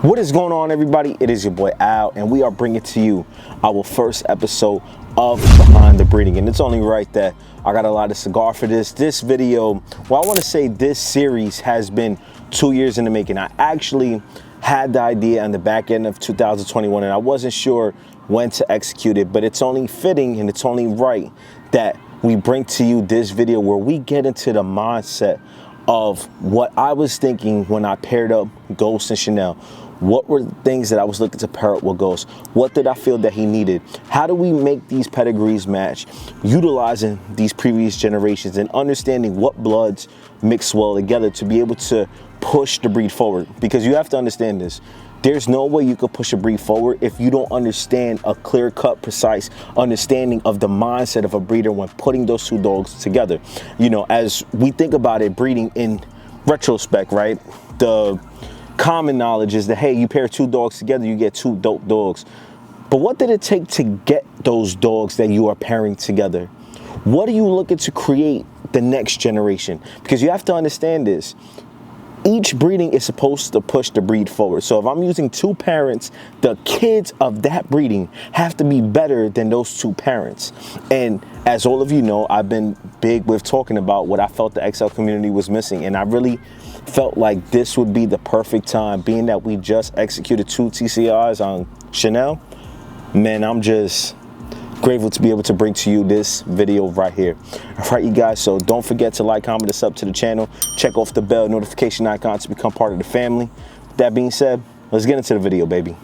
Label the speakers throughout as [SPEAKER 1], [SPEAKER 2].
[SPEAKER 1] What is going on, everybody? It is your boy Al, and we are bringing to you our first episode of Behind the Breeding. And it's only right that I got a lot of cigar for this video. Well, I want to say this series has been 2 years in the making. I actually had the idea on the back end of 2021, and I wasn't sure when to execute it, but it's only fitting and it's only right that we bring to you this video where we get into the mindset of what I was thinking when I paired up Ghost and Chanel. What were the things that I was looking to pair up with Ghost? What did I feel that he needed? How do we make these pedigrees match? Utilizing these previous generations and understanding what bloods mix well together to be able to push the breed forward. Because you have to understand this. There's no way you could push a breed forward if you don't understand a clear-cut, precise understanding of the mindset of a breeder when putting those two dogs together. You know, as we think about it, breeding in retrospect, right? The common knowledge is that, hey, you pair two dogs together, you get two dope dogs. But what did it take to get those dogs that you are pairing together? What are you looking to create the next generation? Because you have to understand this. Each breeding is supposed to push the breed forward. So if I'm using two parents, the kids of that breeding have to be better than those two parents. And as all of you know, I've been big with talking about what I felt the XL community was missing. And I really felt like this would be the perfect time, being that we just executed 2 TCRs on Chanel. Man, I'm just grateful to be able to bring to you this video right here. All right, you guys, so don't forget to like, comment, and sub to the channel. Check off the bell notification icon to become part of the family. With that being said, let's get into the video, baby.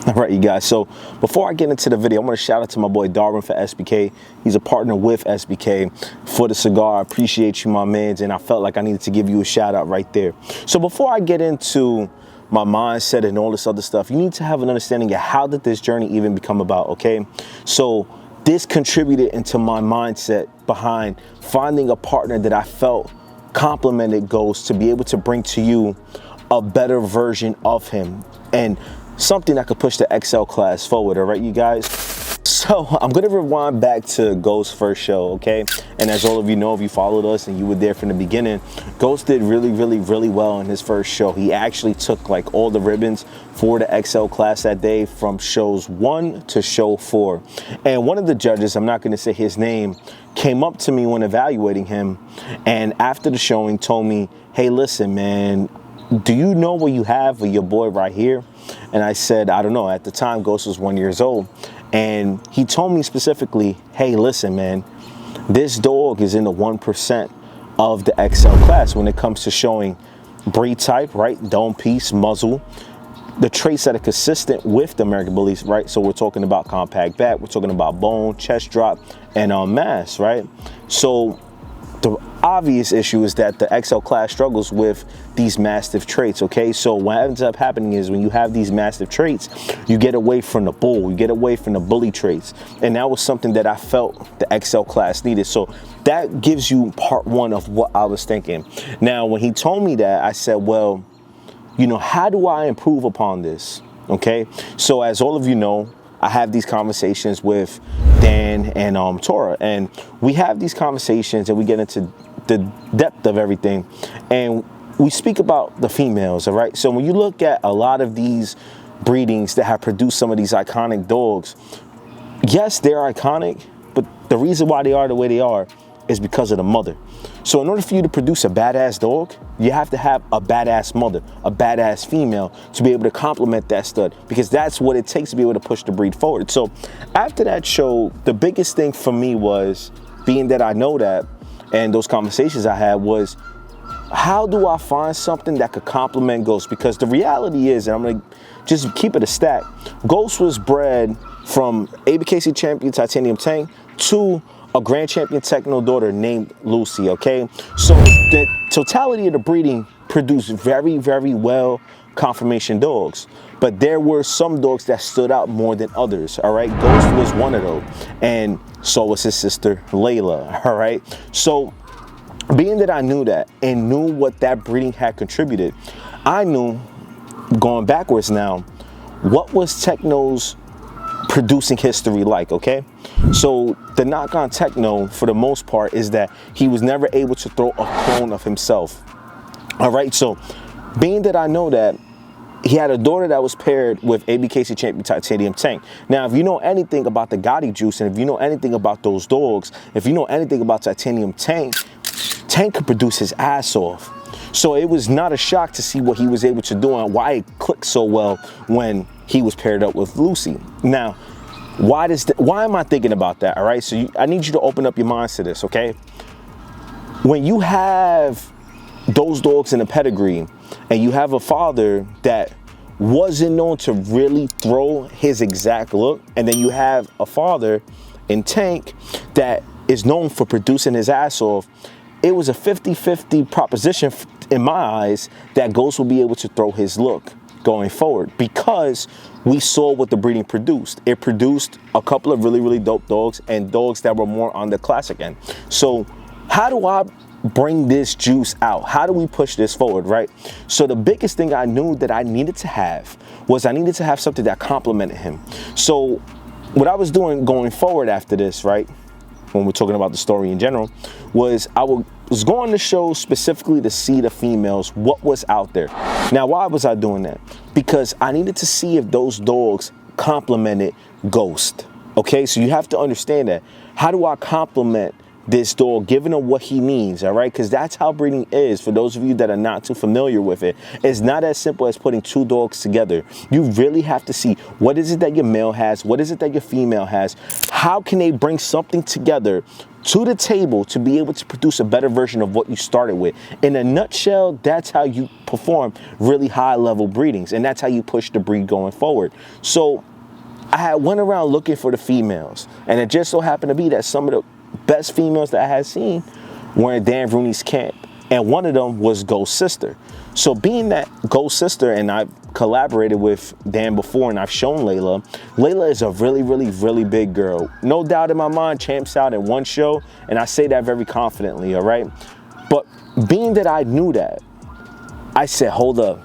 [SPEAKER 1] All right, you guys, so before I get into the video, I want to shout out to my boy Darwin for SBK. He's a partner with SBK for the cigar. I appreciate you, my mans, and I felt like I needed to give you a shout out right there. So before I get into my mindset and all this other stuff, you need to have an understanding of how did this journey even become about, okay? So this contributed into my mindset behind finding a partner that I felt complemented Ghost to be able to bring to you a better version of him and something that could push the XL class forward. All right, you guys? So I'm gonna rewind back to Ghost's first show, okay? And as all of you know, if you followed us and you were there from the beginning, Ghost did really well in his first show. He actually took like all the ribbons for the XL class that day from shows 1 to show 4. And one of the judges, I'm not gonna say his name, came up to me when evaluating him, and after the showing told me, hey, listen, man, do you know what you have with your boy right here? And I said, I don't know. At the time, Ghost was 1 year old. And he told me specifically, hey, listen, man, this dog is in the 1% of the XL class when it comes to showing breed type, right? Dome piece, muzzle, the traits that are consistent with the American Bullies, right? So we're talking about compact back, we're talking about bone, chest drop, and mass, right? So the obvious issue is that the XL class struggles with these mastiff traits, okay? So what ends up happening is when you have these mastiff traits, you get away from the bull, you get away from the bully traits. And that was something that I felt the XL class needed. So that gives you part one of what I was thinking. Now, when he told me that, I said, well, you know, how do I improve upon this, okay? So as all of you know, I have these conversations with Dan and Tora, and we have these conversations and we get into the depth of everything, and we speak about the females, all right? So when you look at a lot of these breedings that have produced some of these iconic dogs, yes, they're iconic, but the reason why they are the way they are is because of the mother. So in order for you to produce a badass dog, you have to have a badass mother, a badass female to be able to complement that stud, because that's what it takes to be able to push the breed forward. So after that show, the biggest thing for me was, being that I know that, and those conversations I had was, how do I find something that could complement Ghost? Because the reality is, and I'm gonna just keep it a stack, Ghost was bred from ABKC champion Titanium Tank to a grand champion techno daughter named Lucy, okay? So the totality of the breeding produced very well conformation dogs, but there were some dogs that stood out more than others, all right? Ghost was one of those, and so was his sister Layla, all right? So being that I knew that and knew what that breeding had contributed, I knew, going backwards now, what was Techno's producing history like, okay? So the knock on Techno, for the most part, is that he was never able to throw a clone of himself. All right, so being that I know that, he had a daughter that was paired with ABKC champion Titanium Tank. Now, if you know anything about the Gotti juice, and if you know anything about those dogs, if you know anything about Titanium Tank, Tank could produce his ass off. So it was not a shock to see what he was able to do and why it clicked so well when he was paired up with Lucy. Now, why am I thinking about that? All right, so I need you to open up your minds to this, okay? When you have those dogs in a pedigree and you have a father that wasn't known to really throw his exact look, and then you have a father in Tank that is known for producing his ass off, it was a 50-50 proposition in my eyes that Ghost will be able to throw his look going forward, because we saw what the breeding produced. It produced a couple of really, really dope dogs and dogs that were more on the classic end. So how do I bring this juice out? How do we push this forward, right? So the biggest thing I knew that I needed to have was I needed to have something that complemented him. So what I was doing going forward after this, right, when we're talking about the story in general, was I was going to show specifically to see the females, what was out there. Now, why was I doing that? Because I needed to see if those dogs complemented Ghost. Okay, so you have to understand that. How do I complement this dog, giving him what he needs, all right? Because that's how breeding is. For those of you that are not too familiar with it, it's not as simple as putting two dogs together. You really have to see what is it that your male has, what is it that your female has, how can they bring something together to the table to be able to produce a better version of what you started with. In a nutshell, that's how you perform really high level breedings, and that's how you push the breed going forward. So I had went around looking for the females, and it just so happened to be that some of the best females that I had seen were in Dan Rooney's camp, and one of them was Ghost's sister. So being that Ghost's sister, and I've collaborated with Dan before and I've shown Layla, Layla is a really, really, really big girl. No doubt in my mind, champs out in one show, and I say that very confidently, all right? But being that I knew that, I said, hold up,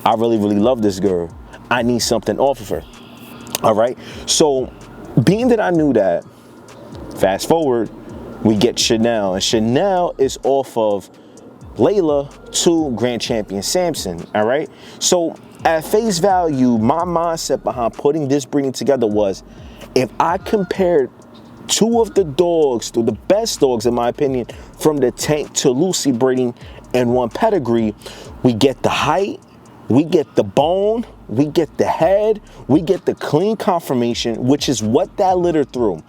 [SPEAKER 1] I really, really love this girl. I need something off of her, all right? So being that I knew that, fast forward, we get Chanel, and Chanel is off of Layla to Grand Champion Samson, all right? So at face value, my mindset behind putting this breeding together was, if I compared two of the dogs, the best dogs in my opinion, from the Tank to Lucy breeding in one pedigree, we get the height, we get the bone, we get the head, we get the clean conformation, which is what that litter threw.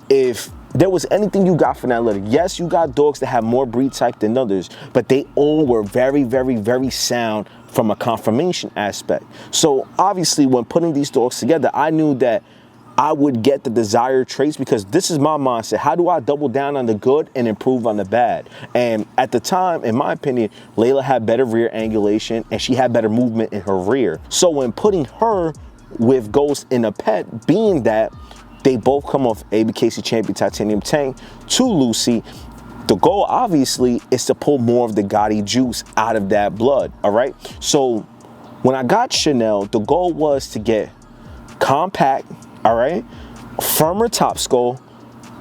[SPEAKER 1] If there was anything you got from that litter, yes, you got dogs that have more breed type than others, but they all were very, very, very sound from a conformation aspect. So obviously when putting these dogs together, I knew that I would get the desired traits, because this is my mindset. How do I double down on the good and improve on the bad? And at the time, in my opinion, Layla had better rear angulation and she had better movement in her rear. So when putting her with Ghost in a pet, being that they both come off ABKC champion Titanium Tank to Lucy, the goal obviously is to pull more of the Gotti juice out of that blood, all right? So when I got Chanel, the goal was to get compact, all right, firmer top skull,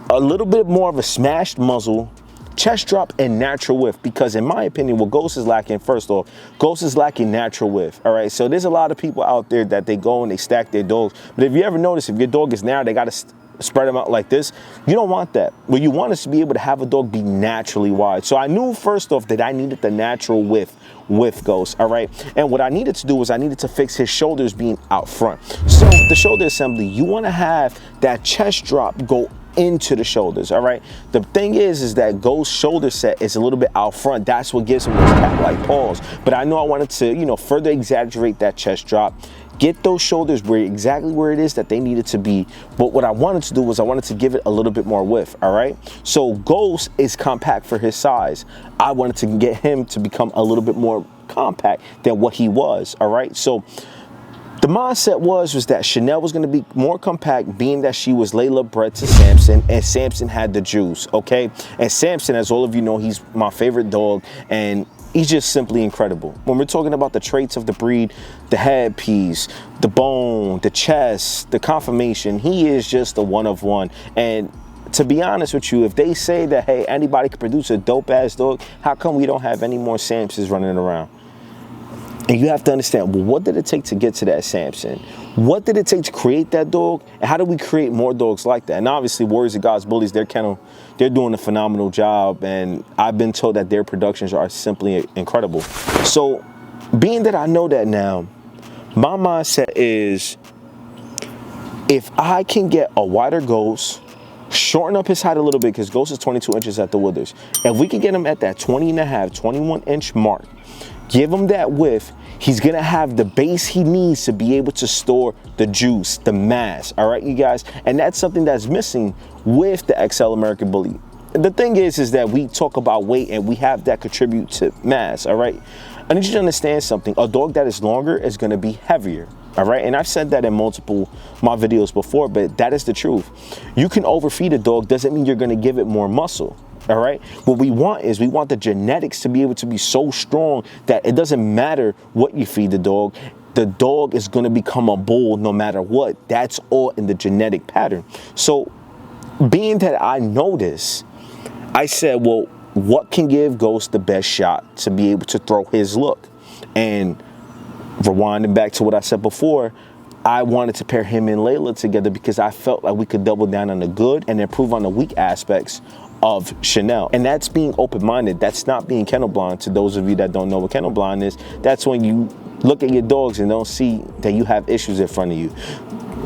[SPEAKER 1] a little bit more of a smashed muzzle, chest drop, and natural width, because in my opinion, what Ghost is lacking, first off, Ghost is lacking natural width, all right? So there's a lot of people out there that they go and they stack their dogs, but if you ever notice, if your dog is narrow, they got to spread them out like this. You don't want that. What you want is to be able to have a dog be naturally wide. So I knew first off that I needed the natural width with Ghost, all right? And what I needed to do was I needed to fix his shoulders being out front. So the shoulder assembly, you want to have that chest drop go into the shoulders, all right? The thing is that Ghost's shoulder set is a little bit out front. That's what gives him those cat-like paws. But I know I wanted to, you know, further exaggerate that chest drop, get those shoulders exactly where it is that they needed to be. But what I wanted to do was I wanted to give it a little bit more width, all right? So Ghost is compact for his size. I wanted to get him to become a little bit more compact than what he was, all right? So the mindset was that Chanel was going to be more compact, being that she was Layla bred to Samson, and Samson had the juice, okay? And Samson, as all of you know, he's my favorite dog, and he's just simply incredible. When we're talking about the traits of the breed, the headpiece, the bone, the chest, the conformation, he is just a one of one. And to be honest with you, if they say that, hey, anybody can produce a dope-ass dog, how come we don't have any more Samsons running around? And you have to understand, well, what did it take to get to that Samson? What did it take to create that dog? And how do we create more dogs like that? And obviously, Warriors of God's Bullies, their kennel, they're doing a phenomenal job. And I've been told that their productions are simply incredible. So being that I know that now, my mindset is, if I can get a wider Ghost, shorten up his height a little bit, because Ghost is 22 inches at the withers. If we can get him at that 20 and a half, 21 inch mark, give him that width, he's gonna have the base he needs to be able to store the juice, the mass, all right, you guys? And that's something that's missing with the XL American Bully. The thing is that we talk about weight and we have that contribute to mass, all right? I need you to understand something. A dog that is longer is gonna be heavier, all right? And I've said that in multiple my videos before, but that is the truth. You can overfeed a dog, doesn't mean you're gonna give it more muscle. All right, what we want is, we want the genetics to be able to be so strong that it doesn't matter what you feed the dog is going to become a bull no matter what. That's all in the genetic pattern. So being that I know this, I said, well, what can give Ghost the best shot to be able to throw his look? And rewinding back to what I said before, I wanted to pair him and Layla together because I felt like we could double down on the good and improve on the weak aspects of Chanel. And that's being open-minded. That's not being kennel blind. To those of you that don't know what kennel blind is, that's when you look at your dogs and don't see that you have issues in front of you.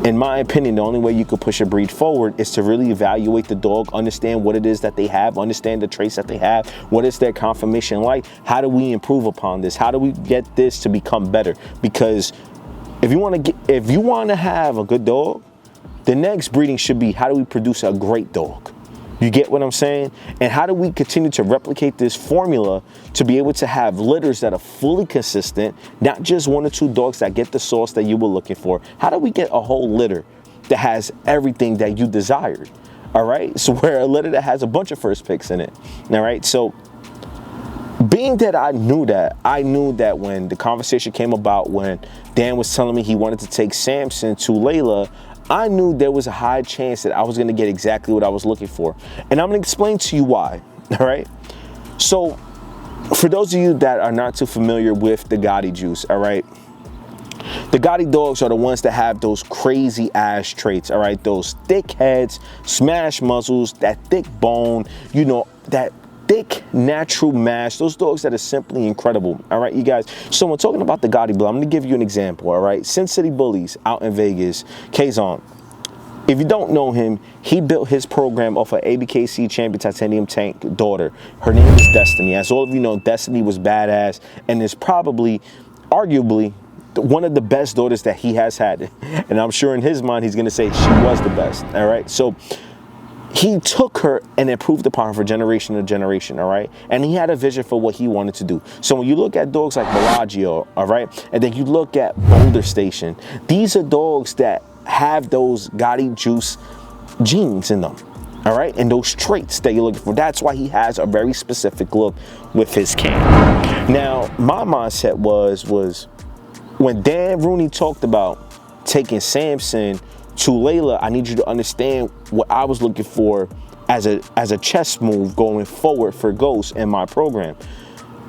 [SPEAKER 1] In my opinion, the only way you could push a breed forward is to really evaluate the dog, understand what it is that they have, understand the traits that they have, what is their conformation like, how do we improve upon this, how do we get this to become better? Because if you want to have a good dog, the next breeding should be, how do we produce a great dog? You get what I'm saying? And how do we continue to replicate this formula to be able to have litters that are fully consistent, not just one or two dogs that get the sauce that you were looking for? How do we get a whole litter that has everything that you desired? All right, so we're a litter that has a bunch of first picks in it. All right, so being that I knew that when the conversation came about, when Dan was telling me he wanted to take Samson to Layla, I knew there was a high chance that I was going to get exactly what I was looking for. And I'm going to explain to you why, all right? So for those of you that are not too familiar with the Gotti juice, all right? The Gotti dogs are the ones that have those crazy ass traits, all right? Those thick heads, smash muzzles, that thick bone, you know, that thick natural mass. Those dogs that are simply incredible, all right, you guys? So when talking about the Gotti blood, I'm gonna give you an example, all right? Sin City Bullies out in Vegas, Kazon. If you don't know him, he built his program off of ABKC champion titanium tank daughter. Her name is Destiny. As all of you know, Destiny was badass and is probably, arguably, one of the best daughters that he has had. And I'm sure in his mind, he's gonna say she was the best, all right? So he took her and improved upon her for generation to generation, all right? And he had a vision for what he wanted to do. So when you look at dogs like Bellagio, all right? And then you look at Boulder Station, these are dogs that have those Gotti juice genes in them, all right? And those traits that you're looking for. That's why he has a very specific look with his can. Now, my mindset was when Dan Rooney talked about taking Samson to Layla, I need you to understand what I was looking for as a chess move going forward for Ghost in my program.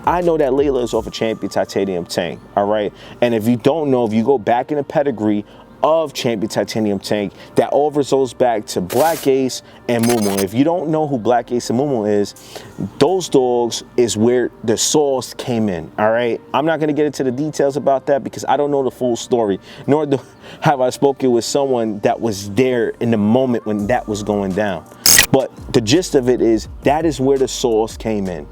[SPEAKER 1] I know that Layla is off a champion titanium tank, all right? And if you don't know, if you go back in the pedigree of champion titanium tank, that all results back to Black Ace and Mumu. If you don't know who Black Ace and Mumu is, those dogs is where the sauce came in, all right? I'm not going to get into the details about that because I don't know the full story, nor have I spoken with someone that was there in the moment when that was going down. But the gist of it is, that is where the sauce came in.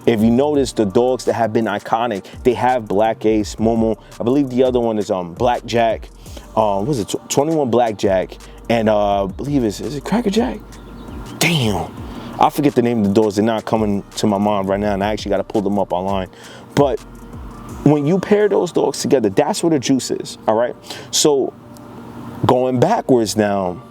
[SPEAKER 1] If you notice, the dogs that have been iconic, they have Black Ace, Mumu. I believe the other one is Blackjack. Was it 21 Blackjack? And I believe is it Crackerjack? Damn, I forget the name of the dogs. They're not coming to my mind right now, and I actually got to pull them up online. But when you pair those dogs together, that's where the juice is, all right? So going backwards now,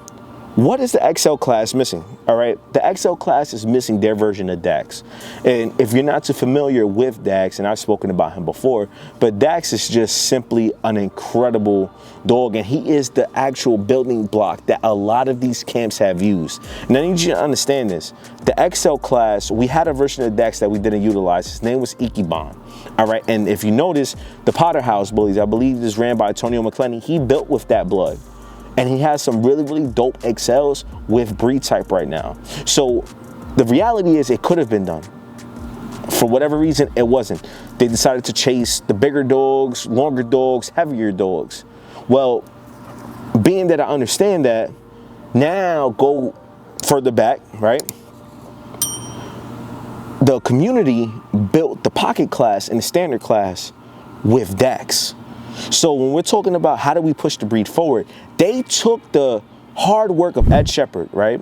[SPEAKER 1] What is the XL class missing? All right, the XL class is missing their version of Dax. And if you're not too familiar with Dax, and I've spoken about him before, but Dax is just simply an incredible dog, and he is the actual building block that a lot of these camps have used. And I need you to understand this. The XL class, we had a version of Dax that we didn't utilize. His name was Ichiban. All right, and if you notice, the Potter House bullies, I believe is ran by Antonio McClenny, he built with that blood. And he has some really, really dope XLs with breed type right now. So the reality is it could have been done. For whatever reason, it wasn't. They decided to chase the bigger dogs, longer dogs, heavier dogs. Well, being that I understand that, now go further back, right? The community built the pocket class and the standard class with Dax. So when we're talking about how do we push the breed forward, they took the hard work of Ed Shepherd, right,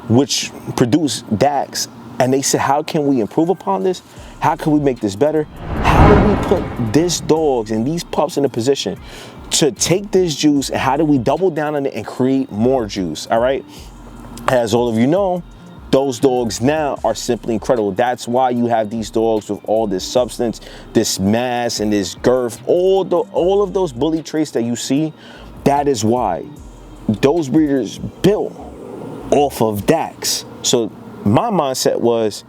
[SPEAKER 1] which produced Dax, and they said, how can we improve upon this? How can we make this better? How do we put these dogs and these pups in a position to take this juice, and how do we double down on it and create more juice? All right, as all of you know, those dogs now are simply incredible. That's why you have these dogs with all this substance, this mass, and this girth, all of those bully traits that you see. That is why those breeders built off of Dax. So my mindset was,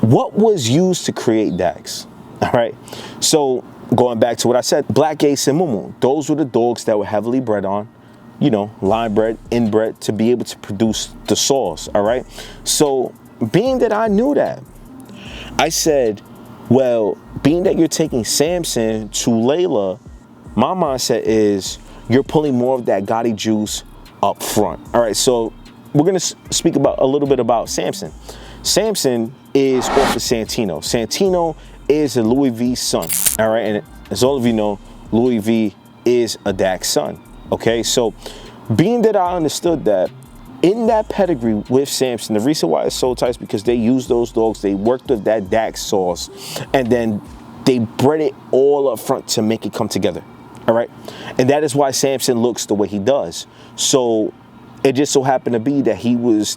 [SPEAKER 1] what was used to create Dax? All right. So going back to what I said, Black Ace and Mumu, those were the dogs that were heavily bred on, you know, line bred, inbred, to be able to produce the sauce. All right. So being that I knew that, I said, well, being that you're taking Samson to Layla, my mindset is you're pulling more of that Gotti juice up front. All right. So we're going to speak about a little bit about Samson. Samson is off of Santino. Santino is a Louis V son. All right. And as all of you know, Louis V is a Dax son. Okay, so being that I understood that in that pedigree with Samson, the reason why it's so tight is because they used those dogs, they worked with that Dax sauce, and then they bred it all up front to make it come together. All right, and that is why Samson looks the way he does. So it just so happened to be that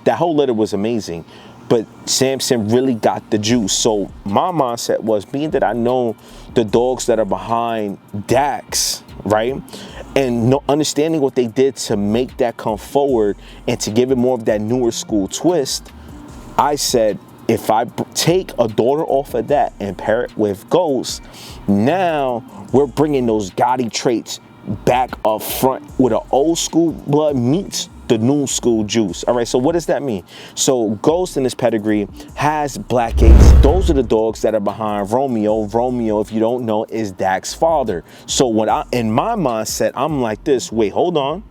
[SPEAKER 1] that whole litter was amazing, but Samson really got the juice. So my mindset was, being that I know the dogs that are behind Dax, right, and understanding what they did to make that come forward and to give it more of that newer school twist, I said, if I take a daughter off of that and pair it with Ghost, now we're bringing those Gotti traits back up front with an old school blood meets the new school juice. All right, so what does that mean? So Ghost in this pedigree has Black Ace. Those are the dogs that are behind Romeo. Romeo, if you don't know, is Dax's father. So when in my mindset, I'm like this, wait, hold on.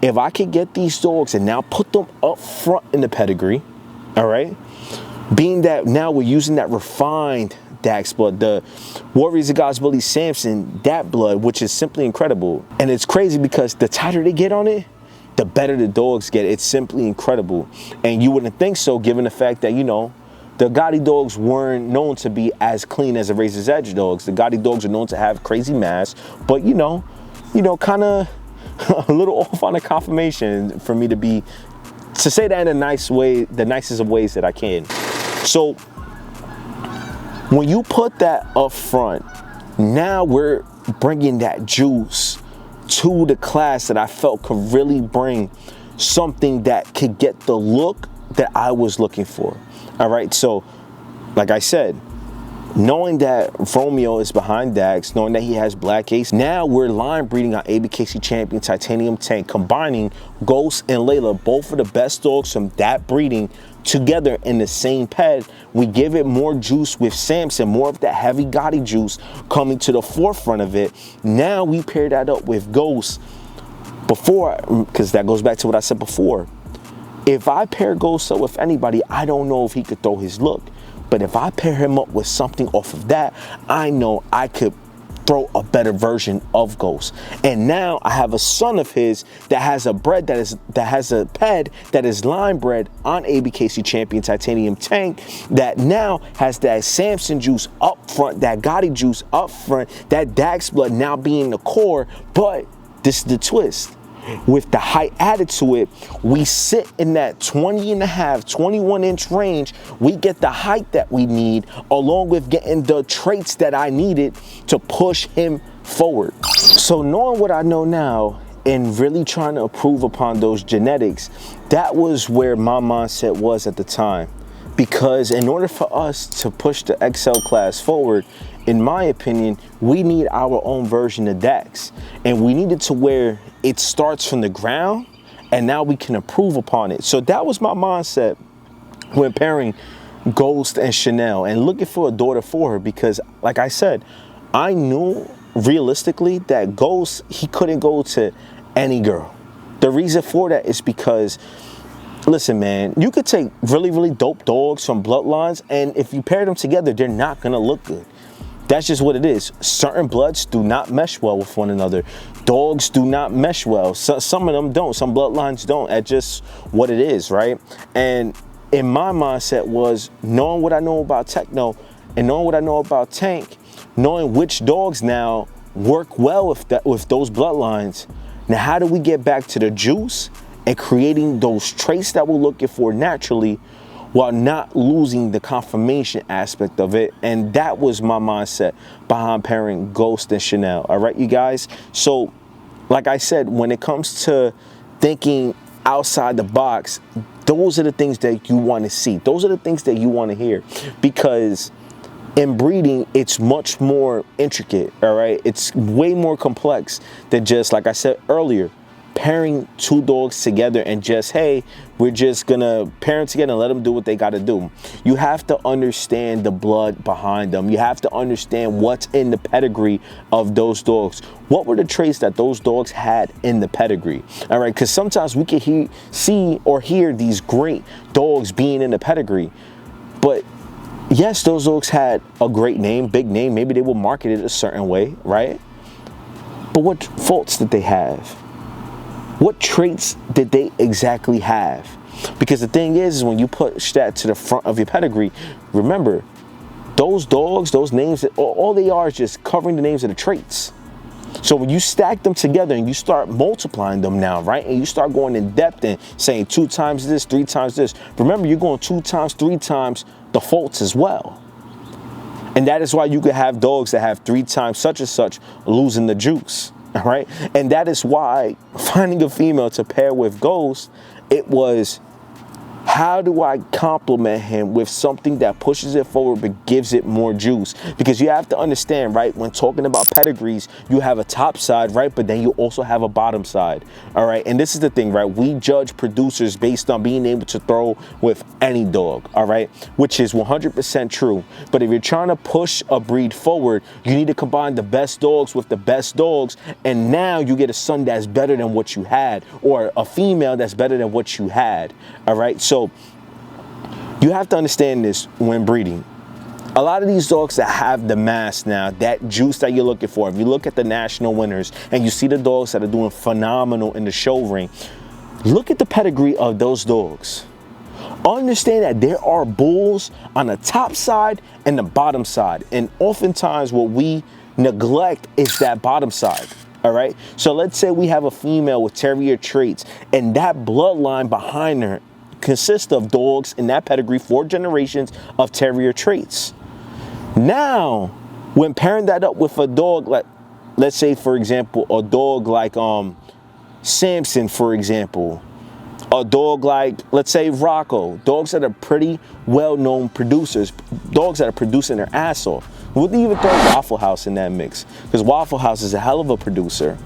[SPEAKER 1] If I could get these dogs and now put them up front in the pedigree, all right, being that now we're using that refined Dax blood, the Warriors of God's Bully Samson, that blood, which is simply incredible. And it's crazy because the tighter they get on it, the better the dogs get. It's simply incredible. And you wouldn't think so, given the fact that, you know, the Gotti dogs weren't known to be as clean as the Razor's Edge dogs. The Gotti dogs are known to have crazy mass, but you know, kind of a little off on the confirmation for me to say that in a nice way, the nicest of ways that I can. So when you put that up front, now we're bringing that juice to the class that I felt could really bring something that could get the look that I was looking for. All right, so like I said, knowing that Romeo is behind Dax, knowing that he has Black Ace, now we're line breeding our ABKC champion Titanium Tank, combining Ghost and Layla, both of the best dogs from that breeding, together in the same ped. We give it more juice with Samson, more of that heavy Gotti juice coming to the forefront of it. Now we pair that up with Ghost. Before, because that goes back to what I said before, if I pair Ghost up with anybody, I don't know if he could throw his look. But if I pair him up with something off of that, I know I could throw a better version of Ghost. And now I have a son of his that has a bred that has a ped that is line bred on ABKC champion Titanium Tank, that now has that Samson juice up front, that Gotti juice up front, that Dax blood now being the core. But this is the twist. with the height added to it, we sit in that 20 and a half, 21 inch range. We get the height that we need, along with getting the traits that I needed to push him forward. So knowing what I know now and really trying to improve upon those genetics, that was where my mindset was at the time. Because in order for us to push the XL class forward, in my opinion, we need our own version of Dax. And we need it to where it starts from the ground and now we can improve upon it. So that was my mindset when pairing Ghost and Chanel and looking for a daughter for her, because like I said, I knew realistically that Ghost, he couldn't go to any girl. The reason for that is because, listen, man, you could take really dope dogs from bloodlines, and if you pair them together, they're not gonna look good. That's just what it is. Certain bloods do not mesh well with one another. Dogs do not mesh well. Some of them don't. Some bloodlines don't. That's just what it is, right? And in my mindset was knowing what I know about Techno and knowing what I know about Tank, knowing which dogs now work well with those bloodlines. Now, how do we get back to the juice and creating those traits that we're looking for naturally while not losing the confirmation aspect of it? And that was my mindset behind pairing Ghost and Chanel. All right, you guys? So, like I said, when it comes to thinking outside the box, those are the things that you want to see. Those are the things that you want to hear. Because in breeding, it's much more intricate, all right? It's way more complex than just, like I said earlier, pairing two dogs together and just, hey, we're just gonna pair them together and let them do what they gotta do. You have to understand the blood behind them. You have to understand what's in the pedigree of those dogs. What were the traits that those dogs had in the pedigree? All right, because sometimes we can see or hear these great dogs being in the pedigree, but yes, those dogs had a great name, big name. Maybe they were marketed a certain way, right? But what faults did they have? What traits did they exactly have? Because the thing is when you push that to the front of your pedigree, remember, those dogs, those names, all they are is just covering the names of the traits. So when you stack them together and you start multiplying them now, right? And you start going in depth and saying 2 times this, 3 times this. Remember, you're going 2 times, 3 times the faults as well. And that is why you could have dogs that have 3 times such and such losing the juice. All right. And that is why finding a female to pair with Ghost, it was, how do I complement him with something that pushes it forward but gives it more juice? Because you have to understand, right, when talking about pedigrees, you have a top side, right, but then you also have a bottom side. All right, and this is the thing, right, we judge producers based on being able to throw with any dog, all right, which is 100% true. But if you're trying to push a breed forward, you need to combine the best dogs with the best dogs, and now you get a son that's better than what you had, or a female that's better than what you had. All right, so you have to understand this when breeding. A lot of these dogs that have the mass now, that juice that you're looking for, if you look at the national winners and you see the dogs that are doing phenomenal in the show ring, look at the pedigree of those dogs. Understand that there are bulls on the top side and the bottom side. And oftentimes what we neglect is that bottom side. All right. So let's say we have a female with terrier traits and that bloodline behind her consists of dogs in that pedigree, 4 generations of terrier traits. Now, when pairing that up with a dog like, let's say, for example, a dog like Samson, for example, a dog like, let's say, Rocco, dogs that are pretty well-known producers, dogs that are producing their ass off. We'll even throw Waffle House in that mix, because Waffle House is a hell of a producer.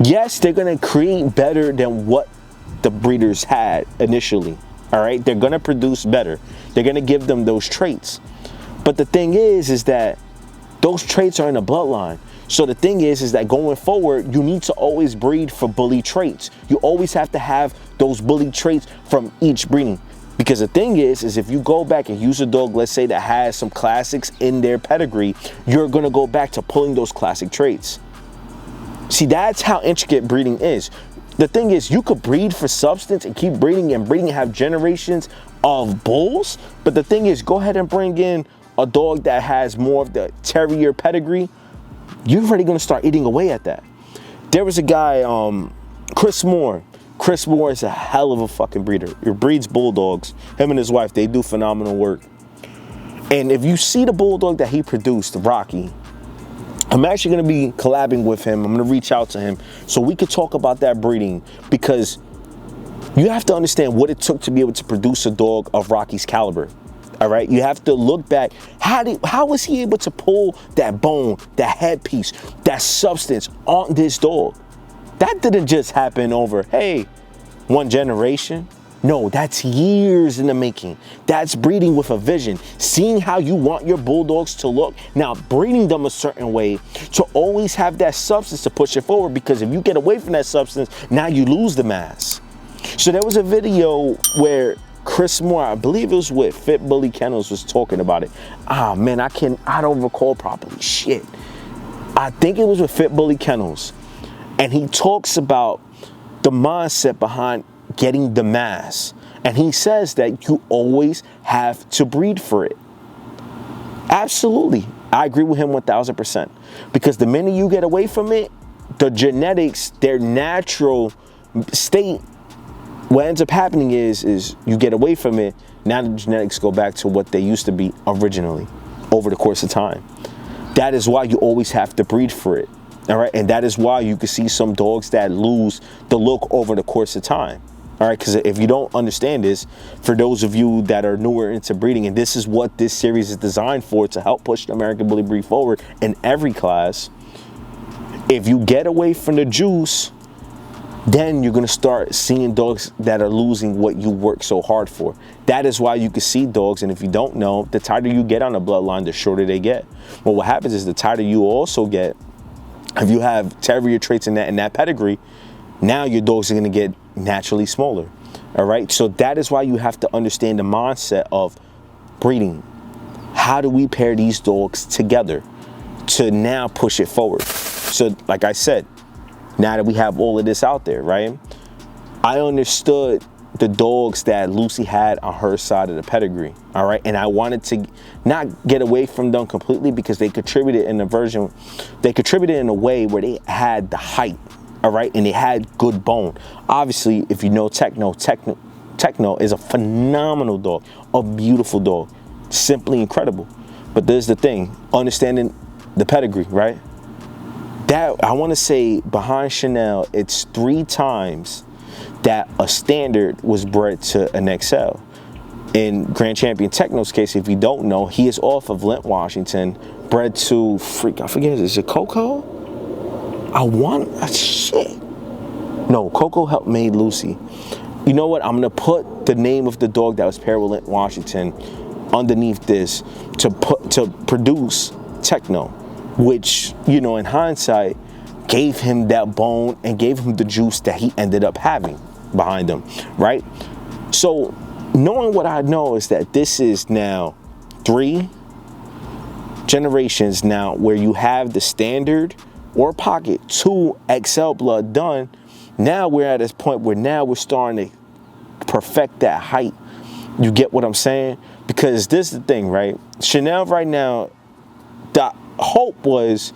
[SPEAKER 1] Yes, they're going to create better than what the breeders had initially. All right, they're going to produce better. They're going to give them those traits. But the thing is that those traits are in the bloodline. So the thing is that going forward, you need to always breed for bully traits. You always have to have those bully traits from each breeding. Because the thing is if you go back and use a dog, let's say, that has some classics in their pedigree, you're going to go back to pulling those classic traits. See, that's how intricate breeding is. The thing is, you could breed for substance and keep breeding and have generations of bulls. But the thing is, go ahead and bring in a dog that has more of the terrier pedigree. You're already going to start eating away at that. There was a guy, Chris Moore. Chris Moore is a hell of a fucking breeder. He breeds bulldogs. Him and his wife, they do phenomenal work. And if you see the bulldog that he produced, Rocky, I'm actually going to be collabing with him. I'm going to reach out to him so we could talk about that breeding, because you have to understand what it took to be able to produce a dog of Rocky's caliber. All right, you have to look back. How was he able to pull that bone, that headpiece, that substance on this dog? That didn't just happen over, hey, one generation. No, that's years in the making. That's breeding with a vision, seeing how you want your bulldogs to look. Now, breeding them a certain way to always have that substance to push it forward, because if you get away from that substance, now you lose the mass. So there was a video where Chris Moore, I believe it was with Fit Bully Kennels, was talking about it. Ah, man, I don't recall properly. Shit. I think it was with Fit Bully Kennels. And he talks about the mindset behind getting the mass. And he says that you always have to breed for it. Absolutely. I agree with him 1000%. Because the minute you get away from it, the genetics, their natural state, what ends up happening is you get away from it. Now the genetics go back to what they used to be originally over the course of time. That is why you always have to breed for it. All right. And that is why you can see some dogs that lose the look over the course of time. All right. Because if you don't understand this, for those of you that are newer into breeding, and this is what this series is designed for, to help push the American Bully breed forward in every class. If you get away from the juice, then you're going to start seeing dogs that are losing what you work so hard for. That is why you can see dogs, and if you don't know, the tighter you get on the bloodline, the shorter they get. Well, what happens is the tighter you also get, if you have terrier traits in that pedigree, now your dogs are going to get naturally smaller. All right? So that is why you have to understand the mindset of breeding. How do we pair these dogs together to now push it forward? So like I said, now that we have all of this out there, right? I understood the dogs that Lucy had on her side of the pedigree, all right? And I wanted to not get away from them completely, because they contributed in a way where they had the height, all right? And they had good bone. Obviously, if you know Techno is a phenomenal dog, a beautiful dog, simply incredible. But there's the thing, understanding the pedigree, right? That, I want to say, behind Chanel, it's 3 times that a standard was bred to an XL. In Grand Champion Techno's case, if you don't know, he is off of Lent, Washington, bred to, I forget, is it Coco? Shit. No, Coco helped made Lucy. You know what? I'm going to put the name of the dog that was paired with Lent, Washington underneath this to produce Techno, which, you know, in hindsight, gave him that bone and gave him the juice that he ended up having behind him, right? So knowing what I know is that this is now 3 generations now where you have the standard or pocket 2 XL blood done. Now we're at this point where now we're starting to perfect that height. You get what I'm saying? Because this is the thing, right? Chanel right now, the hope was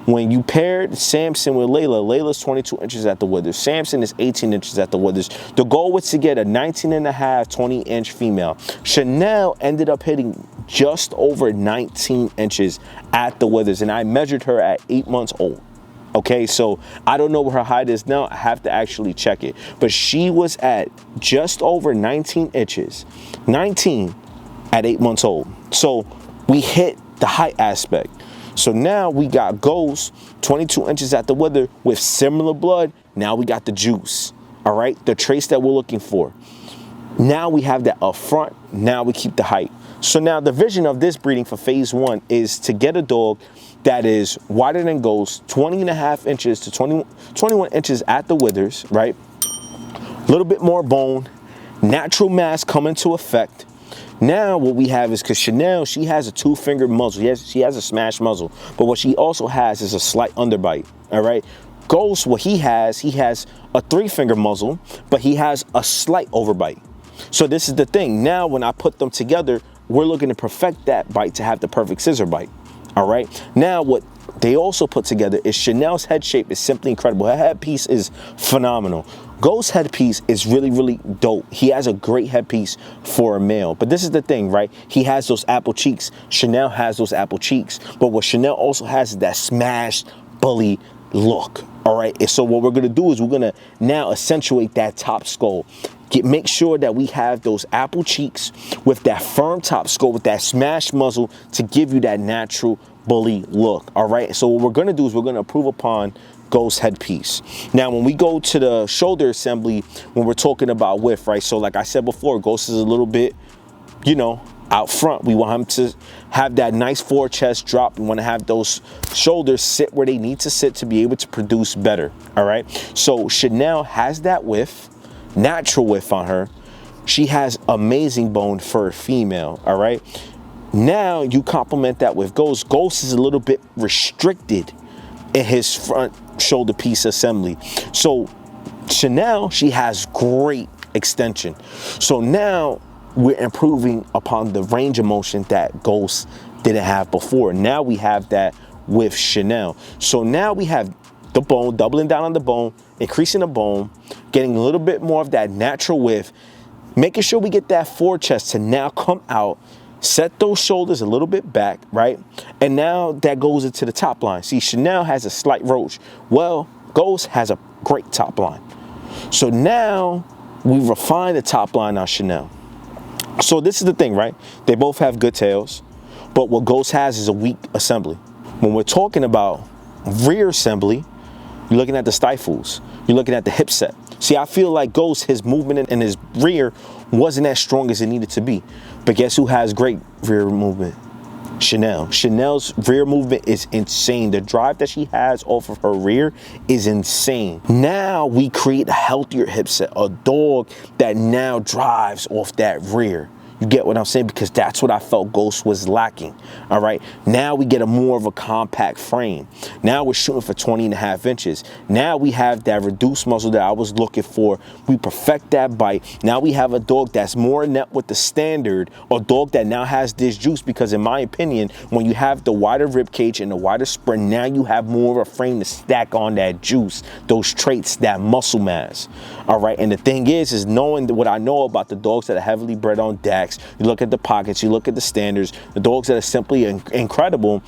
[SPEAKER 1] when you paired Samson with Layla, Layla's 22 inches at the withers. Samson is 18 inches at the withers. The goal was to get a 19.5, 20-inch female. Chanel ended up hitting just over 19 inches at the withers, and I measured her at 8 months old. Okay, so I don't know what her height is now. I have to actually check it. But she was at just over 19 inches, 19 at 8 months old. So we hit the height aspect. So now we got Ghost, 22 inches at the wither with similar blood. Now we got the juice, all right? The trace that we're looking for. Now we have that up front. Now we keep the height. So now the vision of this breeding for phase 1 is to get a dog that is wider than Ghost, 20.5 inches to 21 inches at the withers, right? A little bit more bone, natural mass come into effect. Now what we have is, because Chanel, she has a 2-finger muzzle. She has a smash muzzle. But what she also has is a slight underbite, all right? Ghost, what he has a 3-finger muzzle, but he has a slight overbite. So this is the thing. Now when I put them together, we're looking to perfect that bite to have the perfect scissor bite, All right. Now, what they also put together is Chanel's head shape is simply incredible. Her headpiece is phenomenal. Ghost's headpiece is really, really dope. He has a great headpiece for a male. But this is the thing, right? He has those apple cheeks. Chanel has those apple cheeks. But what Chanel also has is that smashed bully look. All right. And so what we're going to do is we're going to now accentuate that top skull. Make sure that we have those apple cheeks with that firm top skull, with that smashed muzzle to give you that natural bully look. All right. So what we're going to do is we're going to improve upon Ghost's headpiece. Now, when we go to the shoulder assembly, when we're talking about width, right? So like I said before, Ghost is a little bit, you know, out front. We want him to have that nice forward chest drop. We want to have those shoulders sit where they need to sit to be able to produce better. All right. So Chanel has that width, natural width on her. She has amazing bone for a female. All right. Now you complement that with Ghost. Ghost is a little bit restricted in his front shoulder piece assembly. So Chanel, she has great extension. So now we're improving upon the range of motion that Ghost didn't have before. Now we have that with Chanel. So now we have the bone, doubling down on the bone, increasing the bone, getting a little bit more of that natural width, making sure we get that forward chest to now come out, set those shoulders a little bit back, right? And now that goes into the top line. See, Chanel has a slight roach. Well, Ghost has a great top line. So now we refine the top line on Chanel. So this is the thing, right? They both have good tails, but what Ghost has is a weak assembly. When we're talking about rear assembly, you're looking at the stifles. You're looking at the hip set. See, I feel like Ghost, his movement in his rear wasn't as strong as it needed to be. But guess who has great rear movement? Chanel. Chanel's rear movement is insane. The drive that she has off of her rear is insane. Now we create a healthier hip set, a dog that now drives off that rear. You get what I'm saying? Because that's what I felt Ghost was lacking. All right. Now we get a more of a compact frame. Now we're shooting for 20.5 inches. Now we have that reduced muzzle that I was looking for. We perfect that bite. Now we have a dog that's more inept with the standard, a dog that now has this juice, because in my opinion, when you have the wider rib cage and the wider spring, now you have more of a frame to stack on that juice, those traits, that muscle mass. All right. And the thing is knowing what I know about the dogs that are heavily bred on DAX. You look at the pockets, you look at the standards, the dogs that are simply incredible,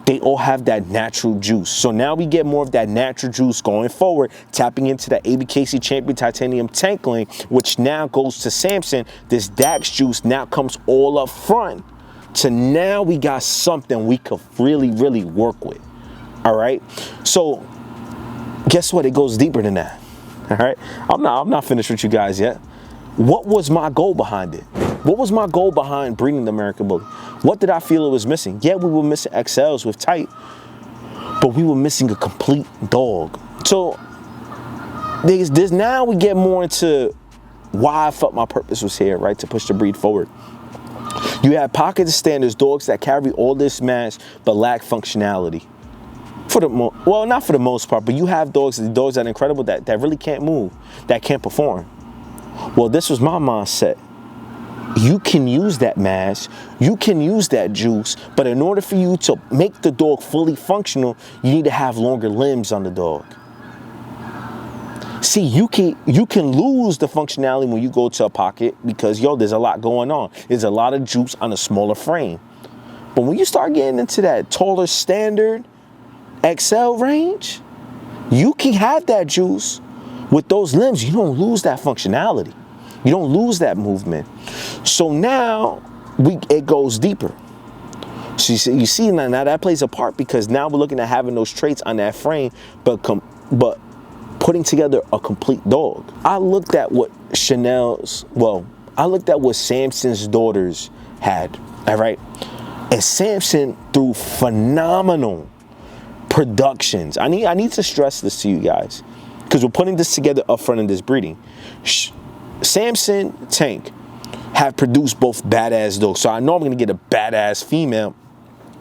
[SPEAKER 1] they all have that natural juice. So now we get more of that natural juice going forward, tapping into that ABKC Champion Titanium Tank Link, which now goes to Samson. This DAX juice now comes all up front. So now we got something we could really, really work with. All right. So guess what? It goes deeper than that. All right. I'm not finished with you guys yet. What was my goal behind it? What was my goal behind breeding the American Bully? What did I feel it was missing? Yeah, we were missing XLs with tight, but we were missing a complete dog. So there's now we get more into why I felt my purpose was here, right? To push the breed forward. You have pocket standards, dogs that carry all this mass but lack functionality. Well, not for the most part, but you have dogs that are incredible that really can't move, that can't perform. Well, this was my mindset. You can use that mass, you can use that juice, but in order for you to make the dog fully functional, you need to have longer limbs on the dog. See, you can lose the functionality when you go to a pocket because, there's a lot going on. There's a lot of juice on a smaller frame. But when you start getting into that taller standard XL range, you can have that juice with those limbs. You don't lose that functionality. You don't lose that movement. So now it goes deeper. So you see now that plays a part, because now we're looking at having those traits on that frame, but putting together a complete dog. I looked at what I looked at what Samson's daughters had, all right? And Samson, through phenomenal productions. I need to stress this to you guys, because we're putting this together up front in this breeding. Samson, Tank have produced both badass dogs. So I know I'm going to get a badass female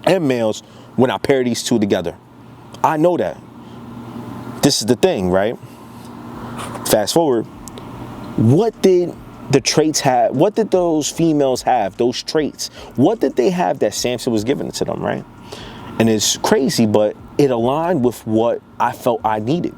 [SPEAKER 1] and males when I pair these two together. I know that. This is the thing, right? Fast forward. What did the traits have? What did those females have? Those traits. What did they have that Samson was giving to them, right? And it's crazy, but it aligned with what I felt I needed.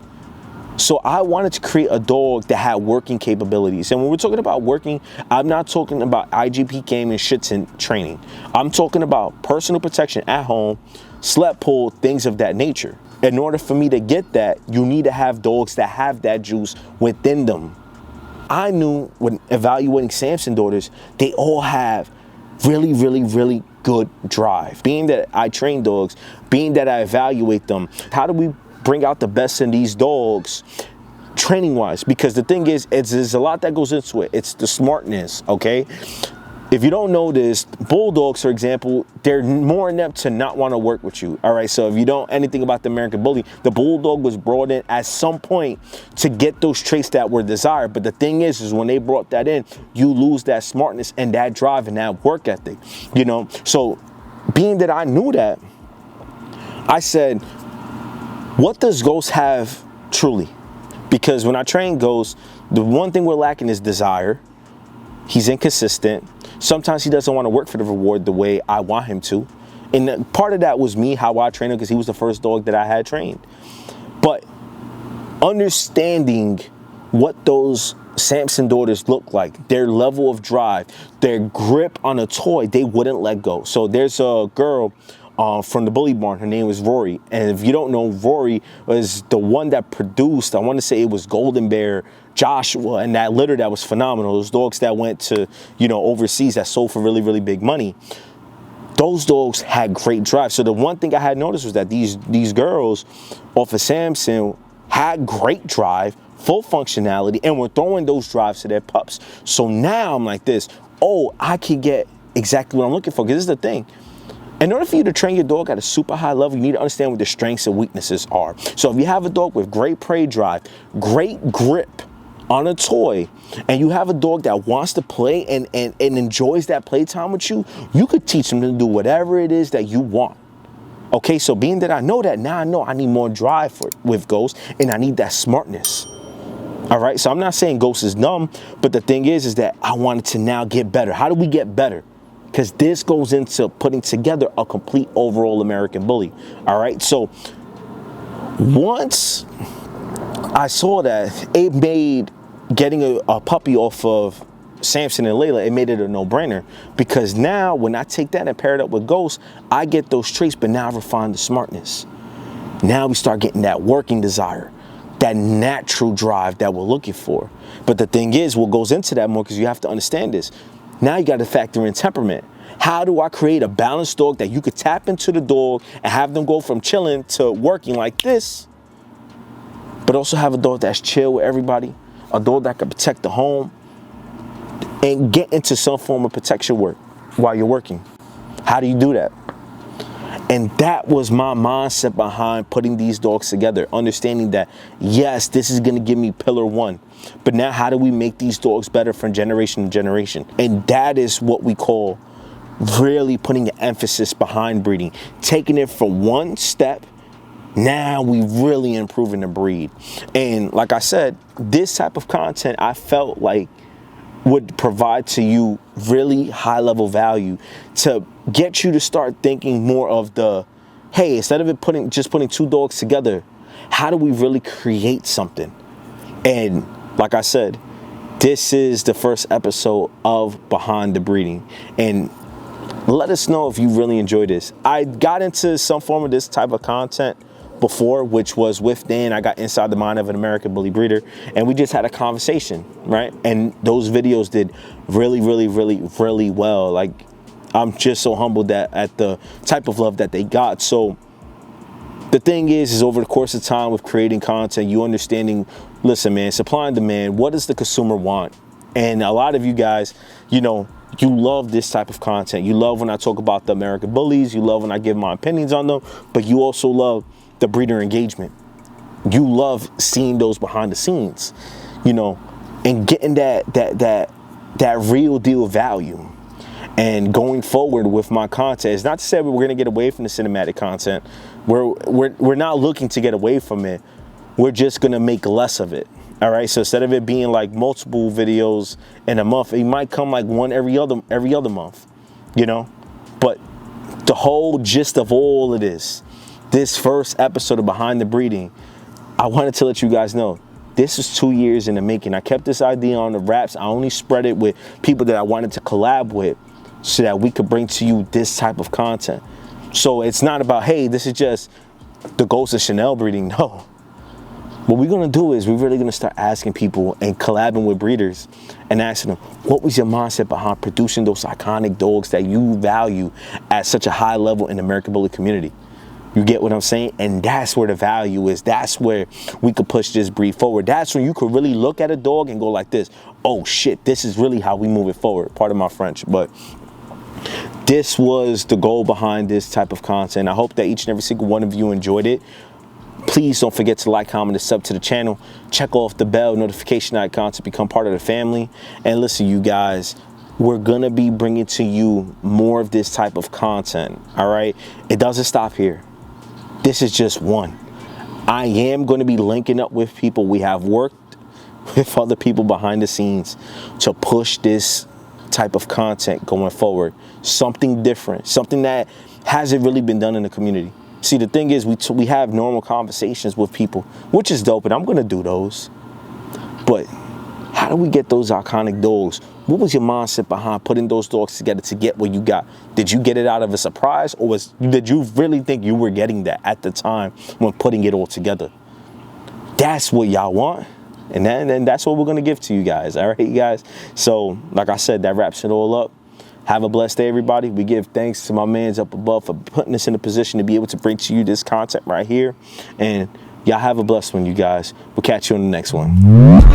[SPEAKER 1] So I wanted to create a dog that had working capabilities. And when we're talking about working, I'm not talking about IGP game and shits and training. I'm talking about personal protection at home, sled pull, things of that nature. In order for me to get that, you need to have dogs that have that juice within them. I knew when evaluating Samson daughters, they all have really, really, really good drive. Being that I train dogs, being that I evaluate them, how do we bring out the best in these dogs training wise? Because the thing is, there's a lot that goes into it. It's the smartness, okay? If you don't know this, bulldogs, for example, they're more inept to not want to work with you. All right, so if you don't know anything about the American Bully, the bulldog was brought in at some point to get those traits that were desired. But the thing is when they brought that in, you lose that smartness and that drive and that work ethic, you know? So being that I knew that, I said, what does Ghost have truly? Because when I train Ghost, the one thing we're lacking is desire. He's inconsistent. Sometimes he doesn't want to work for the reward the way I want him to. And part of that was me, how I trained him, because he was the first dog that I had trained. But understanding what those Samson daughters look like, their level of drive, their grip on a toy, they wouldn't let go. So there's a girl from the Bully Barn. Her name was Rory. And if you don't know, Rory was the one that produced, I want to say it was Golden Bear, Joshua, and that litter that was phenomenal. Those dogs that went to, you know, overseas that sold for really, really big money. Those dogs had great drive. So the one thing I had noticed was that these girls off of Samson had great drive, full functionality, and were throwing those drives to their pups. So now I'm like this, oh, I can get exactly what I'm looking for. Because this is the thing. In order for you to train your dog at a super high level, you need to understand what their strengths and weaknesses are. So if you have a dog with great prey drive, great grip on a toy, and you have a dog that wants to play and enjoys that playtime with you, you could teach them to do whatever it is that you want. Okay, so being that I know that, now I know I need more drive with Ghost, and I need that smartness. All right, so I'm not saying Ghost is numb, but the thing is that I wanted to now get better. How do we get better? Because this goes into putting together a complete overall American Bully. All right, so once I saw that, it made getting a puppy off of Samson and Layla, it made it a no-brainer. Because now when I take that and pair it up with Ghost, I get those traits, but now I refine the smartness. Now we start getting that working desire, that natural drive that we're looking for. But the thing is, what goes into that more, because you have to understand this, now you got to factor in temperament. How do I create a balanced dog that you could tap into the dog and have them go from chilling to working like this, but also have a dog that's chill with everybody, a dog that can protect the home and get into some form of protection work while you're working? How do you do that? And that was my mindset behind putting these dogs together, understanding that, yes, this is going to give me pillar one. But now how do we make these dogs better from generation to generation? And that is what we call really putting an emphasis behind breeding. Taking it from one step, now we really improving the breed. And like I said, this type of content I felt like would provide to you really high level value to get you to start thinking more of the, hey, instead of it just putting two dogs together, how do we really create something? And like I said, this is the first episode of Behind the Breeding. And let us know if you really enjoy this. I got into some form of this type of content before, which was with Dan. I got Inside the Mind of an American Bully Breeder, and we just had a conversation, right? And those videos did really, really, really, really well. Like, I'm just so humbled at the type of love that they got. So the thing is over the course of time with creating content, you understanding, listen, man, supply and demand, what does the consumer want? And a lot of you guys, you know, you love this type of content. You love when I talk about the American Bullies. You love when I give my opinions on them, but you also love the breeder engagement. You love seeing those behind the scenes, you know, and getting that real deal value. And going forward with my content, it's not to say we're going to get away from the cinematic content. We're not looking to get away from it. We're just going to make less of it. All right. So instead of it being like multiple videos in a month, it might come like one every other month, you know. But the whole gist of all of this first episode of Behind the Breeding, I wanted to let you guys know, this is 2 years in the making. I kept this idea on the wraps. I only spread it with people that I wanted to collab with so that we could bring to you this type of content. So it's not about, hey, this is just the Ghost of Chanel breeding. No. What we're going to do is we're really going to start asking people and collabing with breeders and asking them, what was your mindset behind producing those iconic dogs that you value at such a high level in the American Bully community? You get what I'm saying? And that's where the value is. That's where we could push this breed forward. That's when you could really look at a dog and go like this, oh shit, this is really how we move it forward. Pardon my French, but this was the goal behind this type of content. I hope that each and every single one of you enjoyed it. Please don't forget to like, comment, and sub to the channel. Check off the bell notification icon to become part of the family. And listen, you guys, we're going to be bringing to you more of this type of content, all right? It doesn't stop here. This is just one. I am going to be linking up with people. We have worked with other people behind the scenes to push this type of content going forward. Something different, something that hasn't really been done in the community. See, the thing is, we have normal conversations with people, which is dope, and I'm going to do those. But how do we get those iconic dogs? What was your mindset behind putting those dogs together to get what you got? Did you get it out of a surprise, or did you really think you were getting that at the time when putting it all together? That's what y'all want, and then that's what we're going to give to you guys, all right, you guys? So, like I said, that wraps it all up. Have a blessed day, everybody. We give thanks to my mans up above for putting us in a position to be able to bring to you this content right here. And y'all have a blessed one, you guys. We'll catch you on the next one.